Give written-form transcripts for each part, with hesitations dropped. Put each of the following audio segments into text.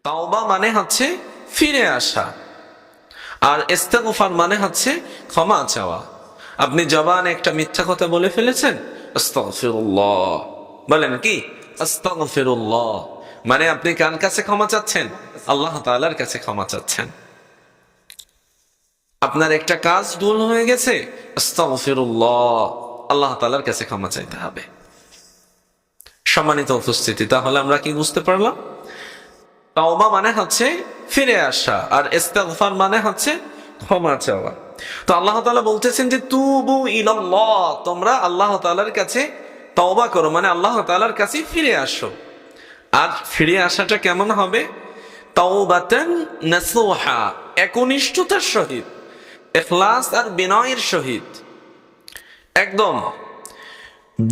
তাওবা মানে হচ্ছে ফিরে আসা, আর ইস্তেগফার মানে হচ্ছে ক্ষমা চাওয়া। আপনি জবানে একটা মিথ্যা কথা বলে ফেলেছেন, আস্তাগফিরুল্লাহ বলেন, কি আস্তাগফিরুল্লাহ মানে আপনি কার কাছে ক্ষমা চাচ্ছেন? আল্লাহ তাআলার কাছে ক্ষমা চাচ্ছেন। আপনার একটা কাজ ভুল হয়ে গেছে, আস্তাগফিরুল্লাহ, আল্লাহ তাআলার কাছে ক্ষমা চাইতে হবে। সম্মানিত উপস্থিতি, তাহলে আমরা কি বুঝতে পারলাম? তাওবা মানে হচ্ছে ফিরে আসা, আর ইস্তিগফার মানে হচ্ছে ক্ষমা চাওয়া। তো আল্লাহ তাআলা বলতেছেন যে তুবু ইলাল্লাহ, তোমরা আল্লাহ তাআলার কাছে তওবা করো, মানে আল্লাহ তাআলার কাছে ফিরে আসো। আর ফিরে আসাটা কেমন হবে? তাওবাতান নাসুহা, একনিষ্ঠতার সহিত, ইখলাস আর বিনয়ের সহিত, একদম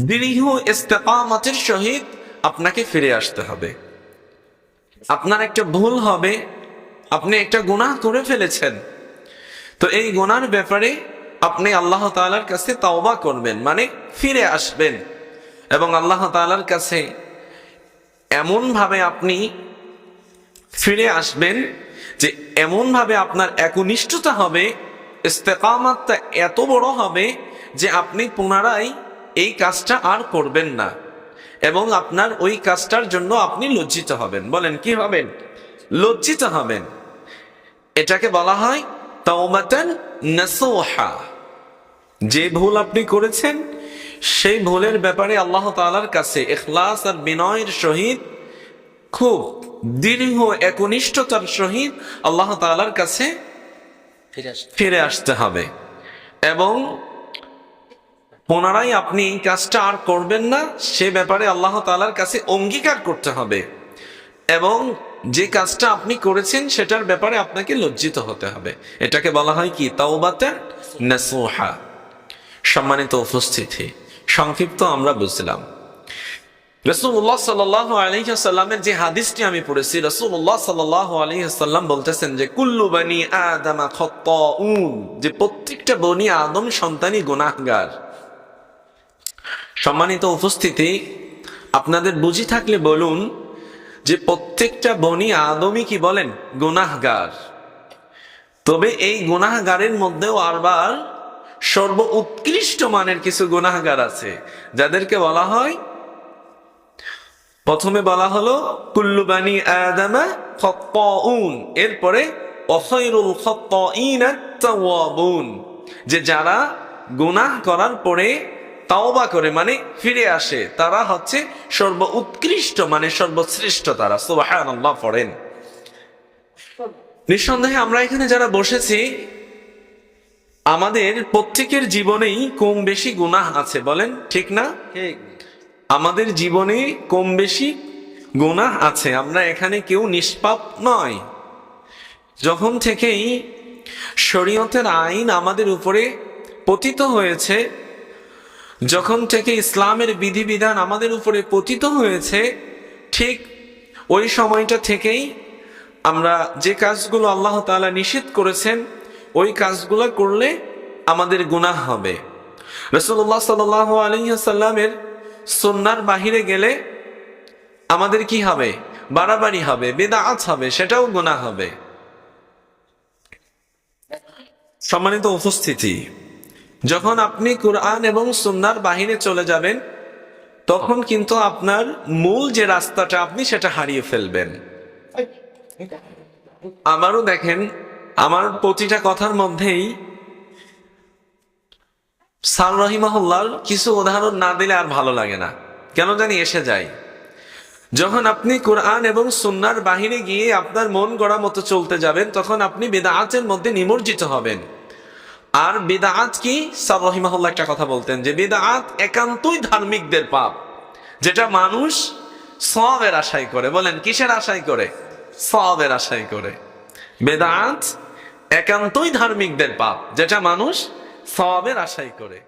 দৃঢ় ইস্তেকামতের সহিত আপনাকে ফিরে আসতে হবে। আপনার একটা ভুল হবে, আপনি একটা গুনাহ করে ফেলেছেন, তো এই গুনার ব্যাপারে আপনি আল্লাহ তাআলার কাছে তাওবা করবেন, মানে ফিরে আসবেন, এবং আল্লাহ তাআলার কাছে এমন ভাবে আপনি ফিরে আসবেন যে এমন ভাবে আপনার একনিষ্ঠতা হবে, ইস্তেকামতটা এত বড় হবে যে আপনি পুনরায় এই কাজটা আর করবেন না, এবং আপনার ওই কাজটার জন্য আপনি লজ্জিত হবেন। বলেন, কি হবেন? লজ্জিত হবেন। এটাকে বলা হয় তাওবাতান নাসুহা। যে ভুল আপনি করেছেন সেই ভুলের ব্যাপারে আল্লাহ তাআলার কাছে ইখলাস আর বিনয়ের সহিত, খুব দৃঢ় একনিষ্ঠতার সহিত আল্লাহ তাআলার কাছে ফিরে আসতে হবে, এবং পুনরায় আপনি এই কাজটা আর করবেন না সে ব্যাপারে আল্লাহ তাআলার কাছে অঙ্গীকার করতে হবে, এবং যে কাজটা আপনি করেছেন সেটার ব্যাপারে আপনাকে লজ্জিত হতে হবে। এটাকে বলা হয় কি? তাওবাতান নাসুহা। সম্মানিত উপস্থিতি, সংক্ষিপ্ত আমরা বুঝলাম। রাসূলুল্লাহ সাল্লাল্লাহু আলাইহি ওয়াসাল্লামের যে হাদিসটি আমি পড়েছি, রাসূলুল্লাহ সাল্লাল্লাহু আলাইহি ওয়াসাল্লাম বলতেছেন যে কুল্লু বানি আদম খাত্তাউন, যে প্রত্যেকটা বনি আদম সন্তানই গুনাহগার। সম্মানিত উপস্থিতি, আপনাদের বুঝি থাকলে বলুন যে প্রত্যেকটা বনি আদমই কি বলেন? গুনাহগার। তবে এই গুনাহগারের মধ্যেও আবার সর্ব উৎকৃষ্ট মানের কিছু গুনাহগার আছে, যাদেরকে বলা হয়, প্রথমে বলা হলো কুল্লু বানি আদম খাত্তাউন, এরপরে ওয়াখায়রুল খাত্তাইনা তাওয়াবুন, যে যারা গুনাহ করার পরে তাওবা করে, মানে ফিরে আসে, তারা হচ্ছে সর্ব উৎকৃষ্ট, মানে সর্বশ্রেষ্ঠ তারা। সুবহানাল্লাহ পড়েন। নিঃসন্দেহে আমরা এখানে যারা বসেছি, আমাদের প্রত্যেকের জীবনেই কম বেশি গুনাহ আছে, বলেন ঠিক না? ঠিক। আমাদের জীবনে কম বেশি গুনাহ আছে, আমরা এখানে কেউ নিষ্পাপ নয়। যখন থেকেই শরীয়তের আইন আমাদের উপরে পতিত হয়েছে, যখন থেকে ইসলামের বিধিবিধান আমাদের উপরে পতিত হয়েছে, ঠিক ওই সময়টা থেকেই আমরা যে কাজগুলো আল্লাহ তাআলা নিষেধ করেছেন ওই কাজগুলো করলে আমাদের গুনাহ হবে। রাসূলুল্লাহ সাল্লাল্লাহু আলাইহি ওয়াসাল্লামের সুন্নাহর বাহিরে গেলে আমাদের কি হবে? বাড়াবাড়ি হবে, বিদআত হবে, সেটাও গুনাহ হবে। সম্মানিত উপস্থিতি, যখন আপনি কুরআন এবং সুন্নাহর বাহিরে চলে যাবেন, তখন কিন্তু আপনার মূল যে রাস্তাটা আপনি সেটা হারিয়ে ফেলবেন। আমারও দেখেন, আমার প্রতিটা কথার মধ্যেই স্যার রহিমাহুল্লাহর কিছু উদাহরণ না দিলে আর ভালো লাগে না, কেন জানি এসে যায়। যখন আপনি কোরআন এবং সুন্নাহর বাহিরে গিয়ে আপনার মন গড়া মতো চলতে যাবেন, তখন আপনি বিদআতের মধ্যে নিমজ্জিত হবেন। আর বিদআত কি? স্যার রহিমাহুল্লাহ একটা কথা বলতেন যে বিদআত একান্তই ধার্মিকদের পাপ, যেটা মানুষ সওয়াবের আশায় করে। বলেন, কিসের আশায় করে? সওয়াবের আশায় করে। বিদআত একান্তই ধার্মিকদের পাপ, যেটা মানুষ সওয়াবের আশায় করে।